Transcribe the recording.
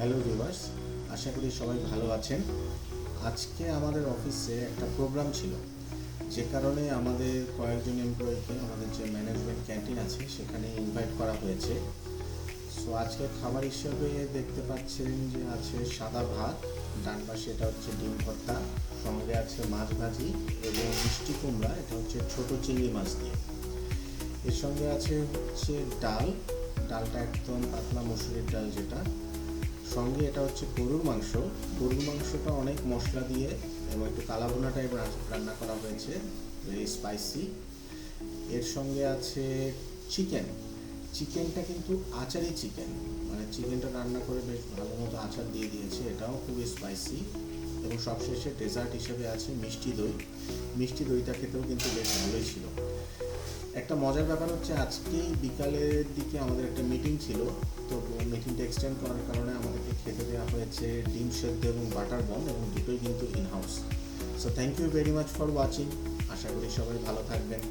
Hello viewers, আশা করি সবাই ভালো আছেন। আজকে আমাদের অফিসে একটা প্রোগ্রাম ছিল, যে কারণে আমাদের কয়েকজন এমপ্লয়িকে আমাদের যে ম্যানেজমেন্ট ক্যান্টিন আছে সেখানে ইনভাইট করা হয়েছে। সো আজকে খাবার হিসেবে দেখতে পাচ্ছেন যে আছে সাদা ভাত, ডান পাশে এটা হচ্ছে ডিম ভর্তা, সঙ্গে আছে মাছ ভাজি এবং মিষ্টি কুমড়া, এটা হচ্ছে ছোট চিংড়ি মাছ দিয়ে। এর সঙ্গে হচ্ছে ডালটা একদম পাতলা মসুরের ডাল যেটা। সঙ্গে এটা হচ্ছে গরুর মাংসটা অনেক মশলা দিয়ে এবং একটু কালাভুনা টাইপ রান্না করা হয়েছে, ভেরি স্পাইসি। এর সঙ্গে আছে চিকেনটা কিন্তু আচারি চিকেন, মানে চিকেনটা রান্না করে বেশ ভালো মতো আচার দিয়ে দিয়েছে, এটাও খুবই স্পাইসি। এবং সবশেষে ডেজার্ট হিসেবে আছে মিষ্টি দইটা খেতেও কিন্তু বেশ ভালোই ছিল। একটা মজার ব্যাপার হচ্ছে আজকেই বিকালের দিকে আমাদের একটা মিটিং ছিল, তো মিটিংটা এক্সটেন্ড করার কারণে আমাদেরকে খেতে দেওয়া হয়েছে ডিম সেদ্ধ এবং বাটার বন, এবং দুটোই কিন্তু in house. So thank you very much for watching. আশা করি সবাই ভালো থাকবেন।